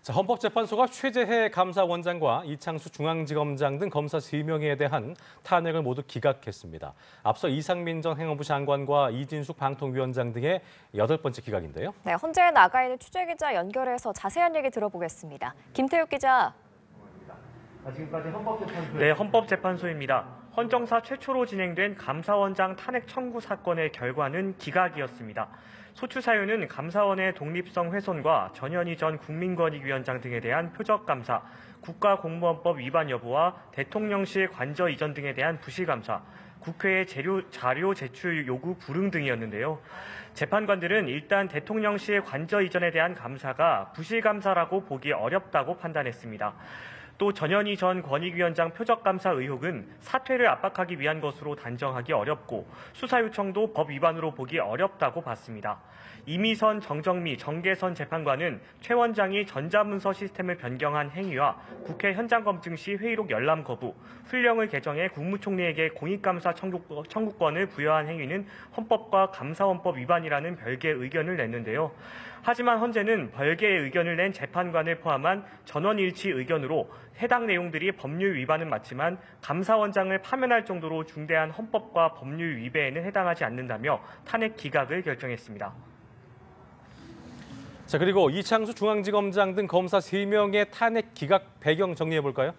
자, 헌법재판소가 최재해 감사원장과 이창수 중앙지검장 등 검사 3명에 대한 탄핵을 모두 기각했습니다. 앞서 이상민 전 행안부 장관과 이진숙 방통위원장 등의 8번째 기각인데요. 네, 헌재에 나가 있는 취재기자 연결해서 자세한 얘기 들어보겠습니다. 김태욱 기자. 지금까지 헌법재판소입니다. 헌정사 최초로 진행된 감사원장 탄핵 청구 사건의 결과는 기각이었습니다. 소추 사유는 감사원의 독립성 훼손과 전현희 전 국민권익위원장 등에 대한 표적감사, 국가공무원법 위반 여부와 대통령실 관저 이전 등에 대한 부실감사, 국회에 자료 제출 요구 불응 등이었는데요. 재판관들은 일단 대통령실 관저 이전에 대한 감사가 부실감사라고 보기 어렵다고 판단했습니다. 또 전현희 전 권익위원장 표적감사 의혹은 사퇴를 압박하기 위한 것으로 단정하기 어렵고 수사 요청도 법 위반으로 보기 어렵다고 봤습니다. 이미선, 정정미, 정계선 재판관은 최 원장이 전자문서 시스템을 변경한 행위와 국회 현장 검증 시 회의록 열람 거부, 훈령을 개정해 국무총리에게 공익감사 청구권을 부여한 행위는 헌법과 감사원법 위반이라는 별개의 의견을 냈는데요. 하지만 헌재는 별개의 의견을 낸 재판관을 포함한 전원일치 의견으로 해당 내용들이 법률 위반은 맞지만 감사원장을 파면할 정도로 중대한 헌법과 법률 위배에는 해당하지 않는다며 탄핵 기각을 결정했습니다. 자, 그리고 이창수 중앙지검장 등 검사 3명의 탄핵 기각 배경 정리해볼까요?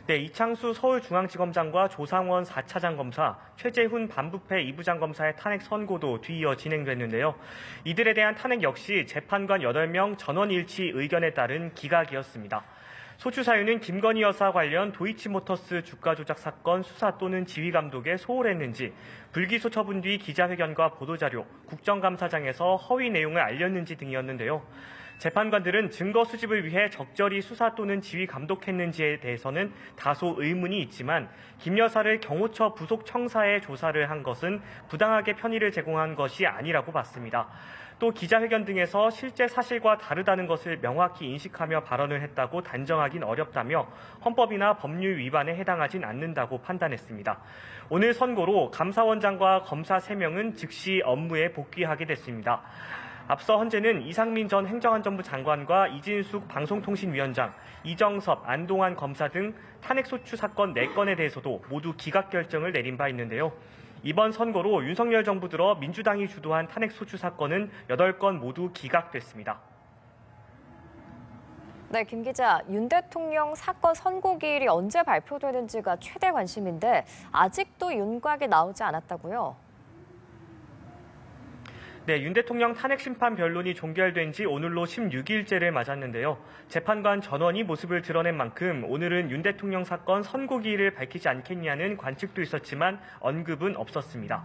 네, 이창수 서울중앙지검장과 조상원 4차장 검사, 최재훈 반부패 2부장 검사의 탄핵 선고도 뒤이어 진행됐는데요. 이들에 대한 탄핵 역시 재판관 8명 전원일치 의견에 따른 기각이었습니다. 소추 사유는 김건희 여사 관련 도이치모터스 주가 조작 사건 수사 또는 지휘 감독에 소홀했는지, 불기소 처분 뒤 기자회견과 보도자료, 국정감사장에서 허위 내용을 알렸는지 등이었는데요. 재판관들은 증거 수집을 위해 적절히 수사 또는 지휘 감독했는지에 대해서는 다소 의문이 있지만 김 여사를 경호처 부속 청사에 조사를 한 것은 부당하게 편의를 제공한 것이 아니라고 봤습니다. 또 기자회견 등에서 실제 사실과 다르다는 것을 명확히 인식하며 발언을 했다고 단정하긴 어렵다며 헌법이나 법률 위반에 해당하진 않는다고 판단했습니다. 오늘 선고로 감사원장과 검사 3명은 즉시 업무에 복귀하게 됐습니다. 앞서 헌재는 이상민 전 행정안전부 장관과 이진숙 방송통신위원장, 이정섭, 안동환 검사 등 탄핵소추 사건 4건에 대해서도 모두 기각 결정을 내린 바 있는데요. 이번 선고로 윤석열 정부 들어 민주당이 주도한 탄핵소추 사건은 8건 모두 기각됐습니다. 네, 김 기자, 윤 대통령 사건 선고 기일이 언제 발표되는지가 최대 관심인데 아직도 윤곽이 나오지 않았다고요? 네, 윤 대통령 탄핵 심판 변론이 종결된 지 오늘로 16일째를 맞았는데요. 재판관 전원이 모습을 드러낸 만큼 오늘은 윤 대통령 사건 선고 기일을 밝히지 않겠냐는 관측도 있었지만 언급은 없었습니다.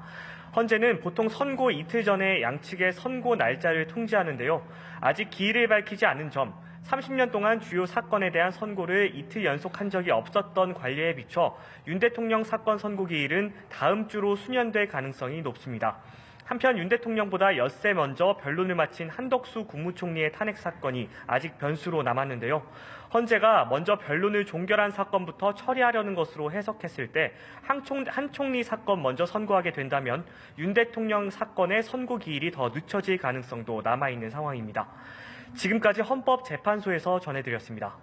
헌재는 보통 선고 이틀 전에 양측의 선고 날짜를 통지하는데요. 아직 기일을 밝히지 않은 점, 30년 동안 주요 사건에 대한 선고를 이틀 연속한 적이 없었던 관례에 비춰 윤 대통령 사건 선고 기일은 다음 주로 수년될 가능성이 높습니다. 한편 윤 대통령보다 엿새 먼저 변론을 마친 한덕수 국무총리의 탄핵 사건이 아직 변수로 남았는데요. 헌재가 먼저 변론을 종결한 사건부터 처리하려는 것으로 해석했을 때 한 총리 사건 먼저 선고하게 된다면 윤 대통령 사건의 선고 기일이 더 늦춰질 가능성도 남아있는 상황입니다. 지금까지 헌법재판소에서 전해드렸습니다.